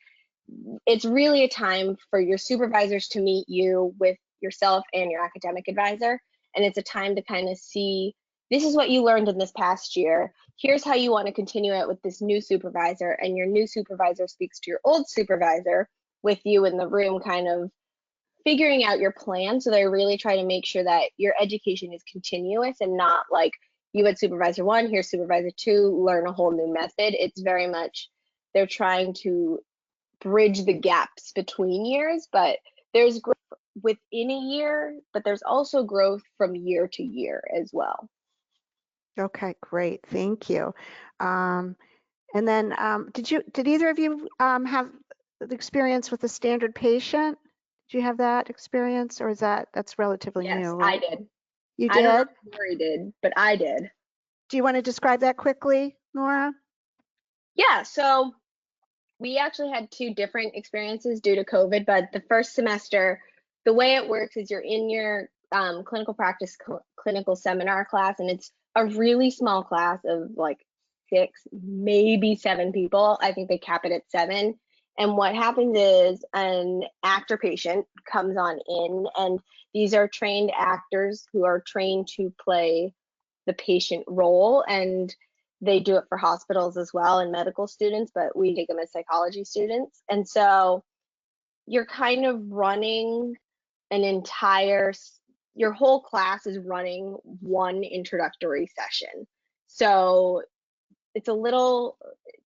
It's really a time for your supervisors to meet you with yourself and your academic advisor. And it's a time to kind of see, this is what you learned in this past year. Here's how you want to continue it with this new supervisor. And your new supervisor speaks to your old supervisor with you in the room, kind of figuring out your plan. So they really try to make sure that your education is continuous and not like you had supervisor one, here's supervisor two, learn a whole new method. It's very much, they're trying to bridge the gaps between years, but there's growth within a year, but there's also growth from year to year as well. Okay, great. Thank you. And then did either of you have the experience with a standard patient? Did you have that experience, or is that's relatively Yes, new, I right? did. You I don't know did? if Lori did, but I did. Do you want to describe that quickly, Nora? Yeah, so we actually had two different experiences due to COVID, but the first semester, the way it works is you're in your clinical practice clinical seminar class, and it's a really small class of like 6, maybe 7 people. I think they cap it at 7. And what happens is an actor patient comes on in, and these are trained actors who are trained to play the patient role, and they do it for hospitals as well and medical students, but we take them as psychology students. And so you're kind of running an entire, your whole class is running one introductory session. So it's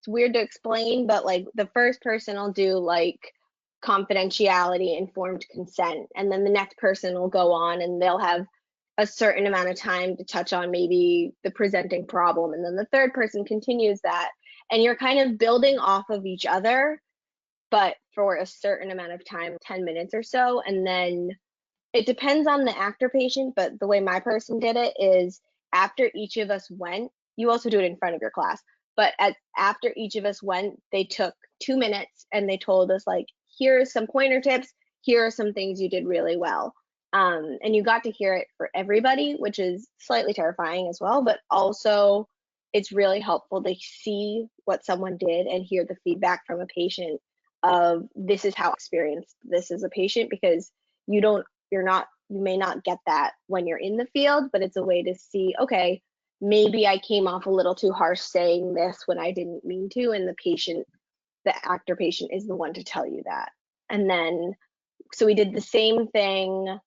it's weird to explain, but like the first person will do like confidentiality, informed consent, and then the next person will go on and they'll have a certain amount of time to touch on maybe the presenting problem, and then the third person continues that, and you're kind of building off of each other, but for a certain amount of time, 10 minutes or so. And then it depends on the actor patient, but the way my person did it is after each of us went, you also do it in front of your class, but after each of us went, they took 2 minutes and they told us like, here are some pointer tips, here are some things you did really well. And you got to hear it for everybody, which is slightly terrifying as well, but also it's really helpful to see what someone did and hear the feedback from a patient of this is how I experienced this as a patient, because you may not get that when you're in the field, but it's a way to see, okay, maybe I came off a little too harsh saying this when I didn't mean to, and the actor patient is the one to tell you that. And then, so we did the same thing,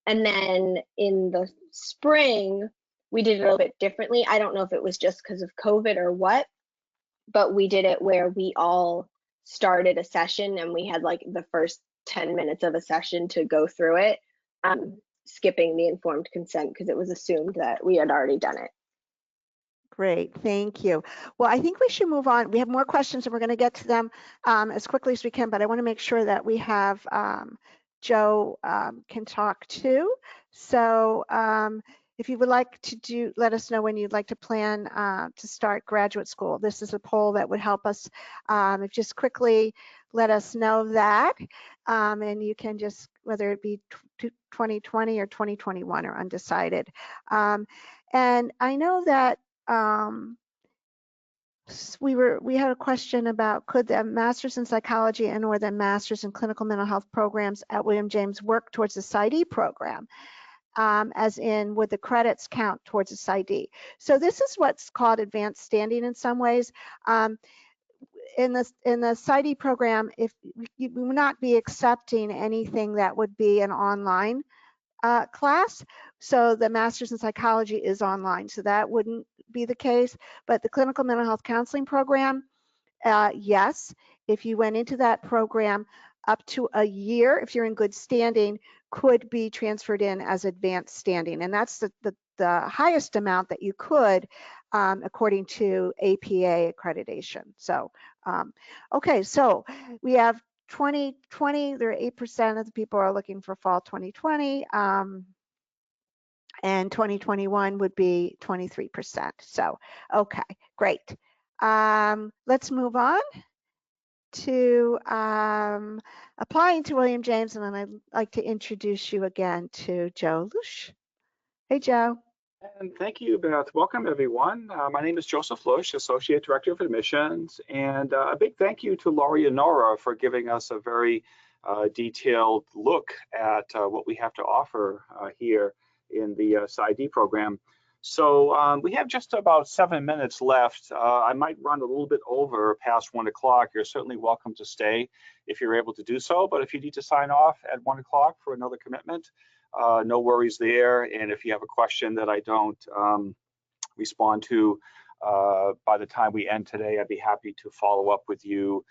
and then in the spring, we did it a little bit differently. I don't know if it was just because of COVID or what, but we did it where we all started a session and we had like the first 10 minutes of a session to go through it, skipping the informed consent because it was assumed that we had already done it. Great, thank you. Well, I think we should move on. We have more questions and we're going to get to them as quickly as we can, but I want to make sure that we have Joe can talk too. So if you would like to let us know when you'd like to plan to start graduate school. This is a poll that would help us. If just quickly let us know that, and you can just, whether it be 2020 or 2021 or undecided. And I know that we had a question about, could the master's in psychology and or the master's in clinical mental health programs at William James work towards the PsyD program, as in would the credits count towards a PsyD? So this is what's called advanced standing in some ways. In the PsyD program, if you will not be accepting anything that would be an online class. So the master's in psychology is online, so that wouldn't be the case. But the clinical mental health counseling program, yes, if you went into that program, up to a year, if you're in good standing, could be transferred in as advanced standing. And that's the highest amount that you could, according to APA accreditation. So, okay, so we have 2020, there are 8% of the people are looking for fall 2020. And 2021 would be 23%. So, okay, great. Let's move on to applying to William James, and then I'd like to introduce you again to Joe Lush. Hey, Joe. And thank you, Beth. Welcome, everyone. My name is Joseph Lush, Associate Director of Admissions, and a big thank you to Laurie and Nora for giving us a very detailed look at what we have to offer here in the PsyD program. So we have just about 7 minutes left. I might run a little bit over past 1 o'clock. You're certainly welcome to stay if you're able to do so, but if you need to sign off at 1 o'clock for another commitment, no worries there. And if you have a question that I don't respond to by the time we end today, I'd be happy to follow up with you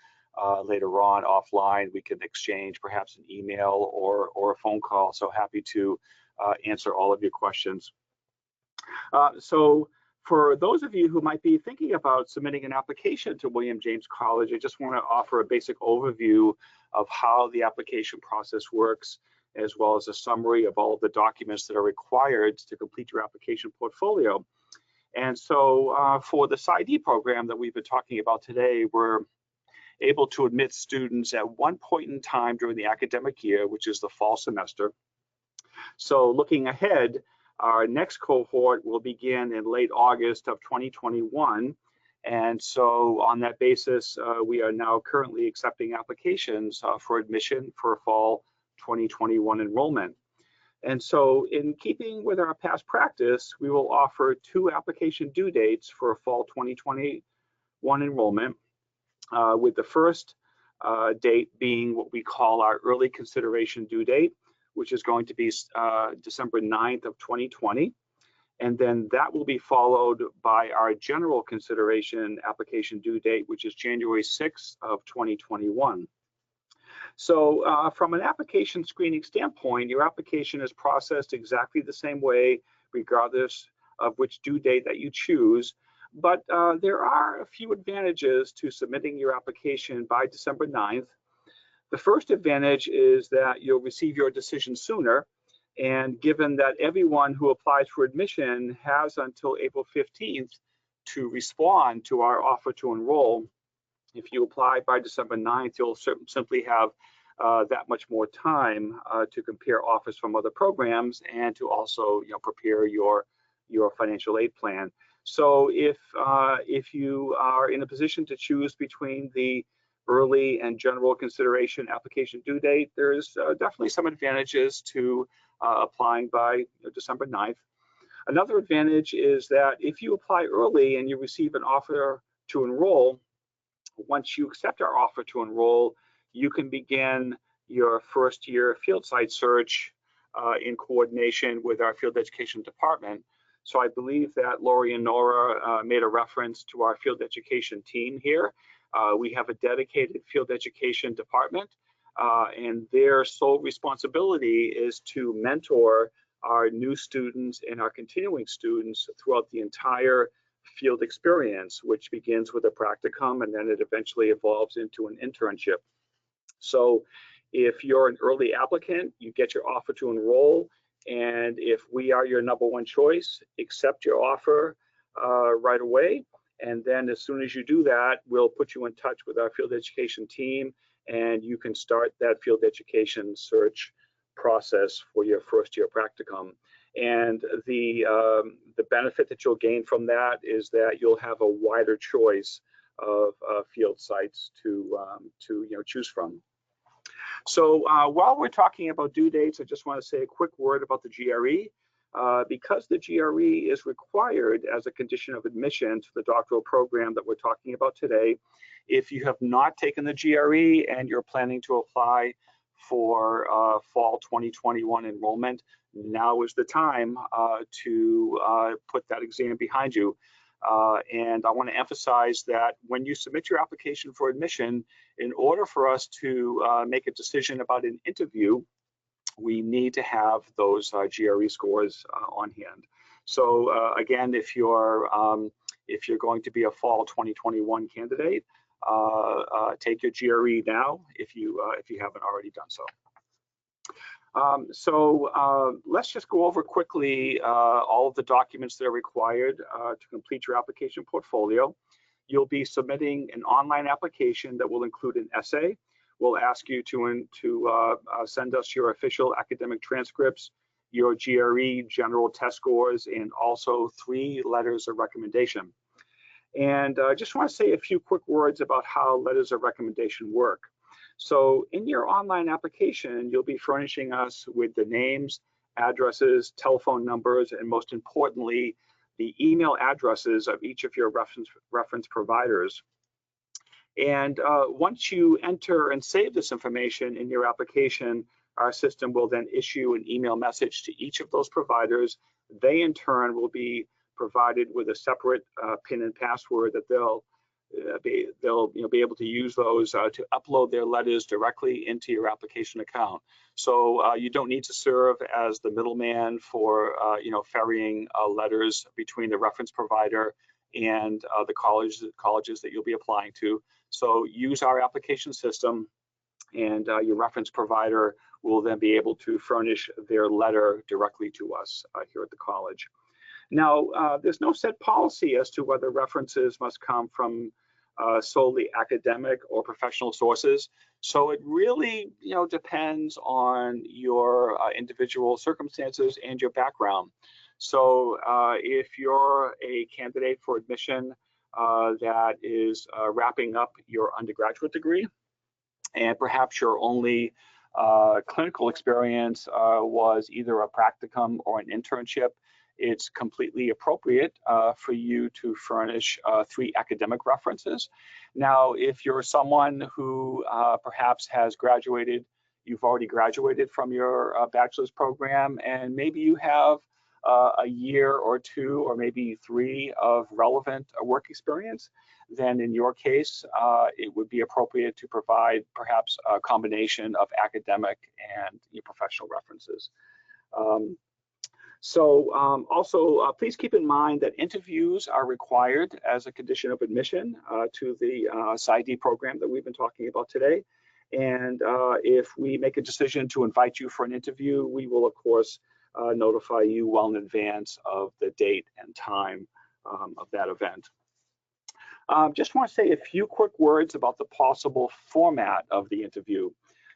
later on offline. We can exchange perhaps an email or a phone call. So happy to answer all of your questions. So for those of you who might be thinking about submitting an application to William James College, I just want to offer a basic overview of how the application process works, as well as a summary of all of the documents that are required to complete your application portfolio. And so for the PsyD program that we've been talking about today, we're able to admit students at one point in time during the academic year, which is the fall semester. So looking ahead, our next cohort will begin in late August of 2021. And so on that basis, we are now currently accepting applications for admission for fall 2021 enrollment. And so in keeping with our past practice, we will offer 2 application due dates for fall 2021 enrollment, with the first date being what we call our early consideration due date, which is going to be December 9th of 2020. And then that will be followed by our general consideration application due date, which is January 6th of 2021. So from an application screening standpoint, your application is processed exactly the same way, regardless of which due date that you choose. But there are a few advantages to submitting your application by December 9th. The first advantage is that you'll receive your decision sooner. And given that everyone who applies for admission has until April 15th to respond to our offer to enroll, if you apply by December 9th, you'll simply have that much more time to compare offers from other programs and to also prepare your financial aid plan. So if you are in a position to choose between the early and general consideration application due date, there's definitely some advantages to applying by December 9th. Another advantage is that if you apply early and you receive an offer to enroll, once you accept our offer to enroll, you can begin your first year field site search in coordination with our field education department. So I believe that Laurie and Nora made a reference to our field education team here. We have a dedicated field education department, and their sole responsibility is to mentor our new students and our continuing students throughout the entire field experience, which begins with a practicum and then it eventually evolves into an internship. So if you're an early applicant, you get your offer to enroll, and if we are your #1 choice, accept your offer right away. And then as soon as you do that, we'll put you in touch with our field education team, and you can start that field education search process for your first year practicum. And the benefit that you'll gain from that is that you'll have a wider choice of field sites to choose from. So while we're talking about due dates, I just want to say a quick word about the GRE. Because the GRE is required as a condition of admission to the doctoral program that we're talking about today, if you have not taken the GRE and you're planning to apply for fall 2021 enrollment, now is the time to put that exam behind you. And I want to emphasize that when you submit your application for admission, in order for us to make a decision about an interview, we need to have those GRE scores on hand. So again, if you're going to be a fall 2021 candidate, take your GRE now if you haven't already done so. Let's just go over quickly all of the documents that are required to complete your application portfolio. You'll be submitting an online application that will include an essay. We'll ask you to send us your official academic transcripts, your GRE general test scores, and also 3 letters of recommendation. And I just want to say a few quick words about how letters of recommendation work. So in your online application, you'll be furnishing us with the names, addresses, telephone numbers, and most importantly, the email addresses of each of your reference providers. And once you enter and save this information in your application, our system will then issue an email message to each of those providers. They in turn will be provided with a separate PIN and password that they'll be able to use those to upload their letters directly into your application account. So you don't need to serve as the middleman for ferrying letters between the reference provider and the colleges that you'll be applying to. So use our application system, and your reference provider will then be able to furnish their letter directly to us here at the college. Now, there's no set policy as to whether references must come from solely academic or professional sources. So it really, depends on your individual circumstances and your background. So if you're a candidate for admission that is wrapping up your undergraduate degree, and perhaps your only clinical experience was either a practicum or an internship, it's completely appropriate for you to furnish 3 academic references. Now, if you're someone who perhaps has graduated, you've already graduated from your bachelor's program, and maybe you have a year or 2 or maybe 3 of relevant work experience, then in your case, it would be appropriate to provide perhaps a combination of academic and professional references. Also, please keep in mind that interviews are required as a condition of admission to the PsyD program that we've been talking about today. And if we make a decision to invite you for an interview, we will, of course, notify you well in advance of the date and time of that event. Just want to say a few quick words about the possible format of the interview.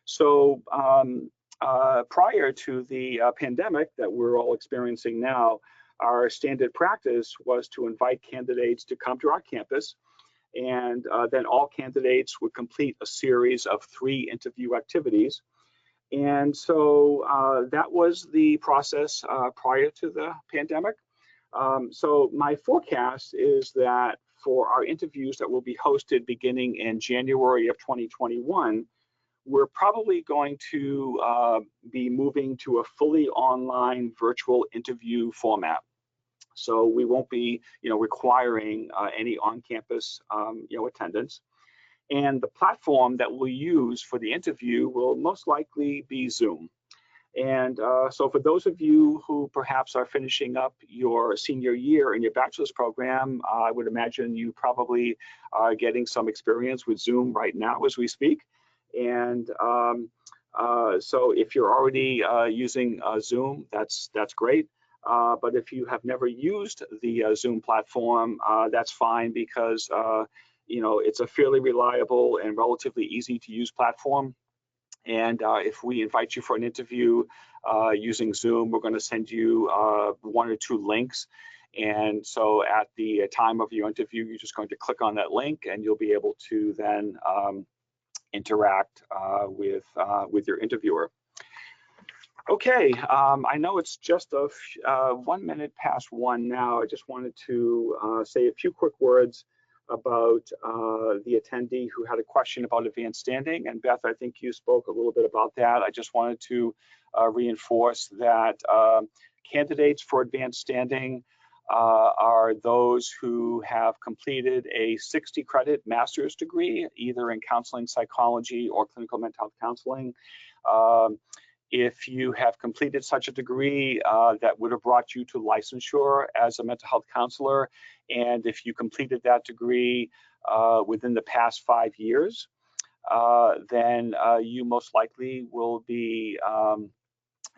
So prior to the pandemic that we're all experiencing now, our standard practice was to invite candidates to come to our campus, and then all candidates would complete a series of 3 interview activities. And so that was the process prior to the pandemic. So my forecast is that for our interviews that will be hosted beginning in January of 2021, we're probably going to be moving to a fully online virtual interview format. So we won't be, requiring any on-campus, attendance. And the platform that we'll use for the interview will most likely be Zoom. And so for those of you who perhaps are finishing up your senior year in your bachelor's program, I would imagine you probably are getting some experience with Zoom right now as we speak. And so if you're already using Zoom, that's great. But if you have never used the Zoom platform, that's fine, because it's a fairly reliable and relatively easy to use platform. And if we invite you for an interview using Zoom, we're going to send you 1 or 2 links. And so at the time of your interview, you're just going to click on that link, and you'll be able to then interact with your interviewer. Okay, I know it's just 1 minute past 1 now. I just wanted to say a few quick words about the attendee who had a question about advanced standing. And Beth, I think you spoke a little bit about that. I just wanted to reinforce that candidates for advanced standing are those who have completed a 60-credit master's degree, either in counseling psychology or clinical mental health counseling. If you have completed such a degree, that would have brought you to licensure as a mental health counselor, and if you completed that degree within the past 5 years, then you most likely will be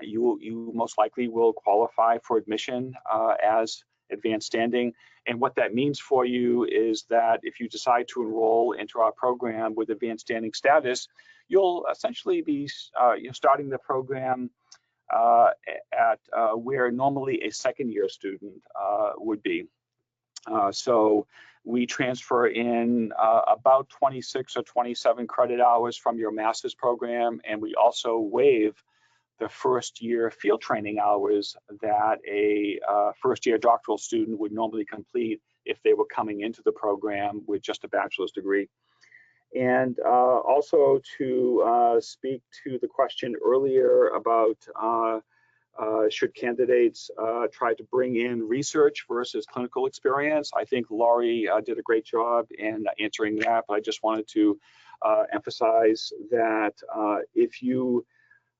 you most likely will qualify for admission as advanced standing. And what that means for you is that if you decide to enroll into our program with advanced standing status, you'll essentially be starting the program at where normally a second-year student would be. So we transfer in about 26 or 27 credit hours from your master's program, and we also waive the first-year field training hours that a first-year doctoral student would normally complete if they were coming into the program with just a bachelor's degree. And also to speak to the question earlier about should candidates try to bring in research versus clinical experience, I think Laurie did a great job in answering that, but I just wanted to emphasize that if you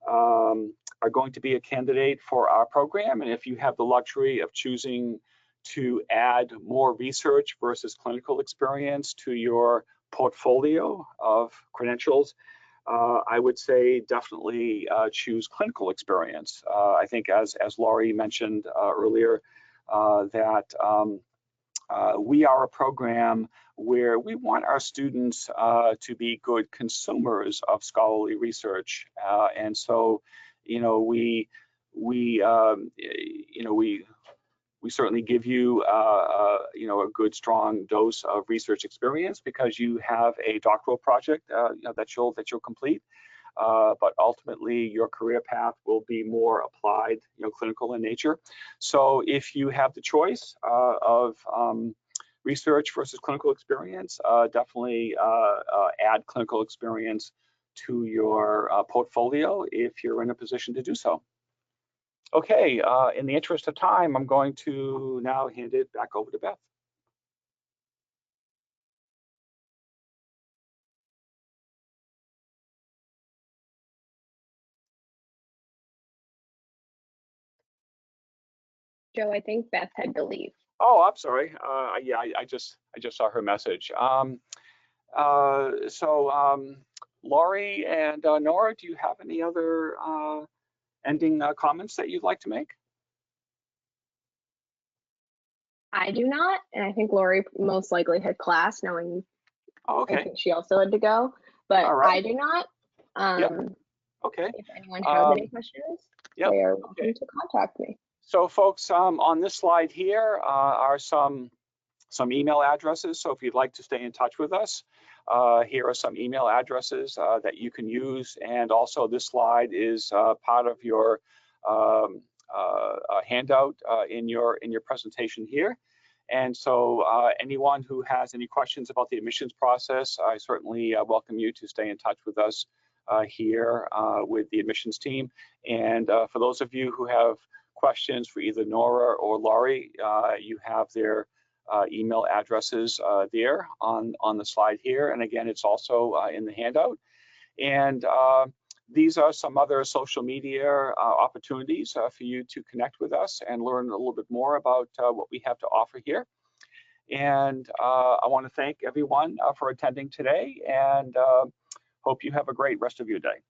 are going to be a candidate for our program, and if you have the luxury of choosing to add more research versus clinical experience to your portfolio of credentials, I would say definitely choose clinical experience. I think as Laurie mentioned earlier, that we are a program where we want our students to be good consumers of scholarly research, and so we certainly give you a good strong dose of research experience because you have a doctoral project that you'll complete. But ultimately your career path will be more applied, clinical in nature. So if you have the choice of research versus clinical experience, definitely add clinical experience to your portfolio if you're in a position to do so. Okay, in the interest of time, I'm going to now hand it back over to Beth. Joe, I think Beth had to leave. Oh, I'm sorry. Yeah, I just saw her message. Laurie and Nora, do you have any other ending comments that you'd like to make? I do not, and I think Lori most likely had class, knowing Oh, okay. I think she also had to go, but I do not. Yep. Okay. If anyone has any questions, yep. they are welcome to contact me. So folks, on this slide here are some email addresses. So if you'd like to stay in touch with us, here are some email addresses that you can use. And also this slide is part of your handout in your presentation here. And so anyone who has any questions about the admissions process, I certainly welcome you to stay in touch with us here with the admissions team. And for those of you who have questions for either Nora or Laurie, you have their email addresses there on the slide here. And again, it's also in the handout. And these are some other social media opportunities for you to connect with us and learn a little bit more about what we have to offer here. And I want to thank everyone for attending today, and hope you have a great rest of your day.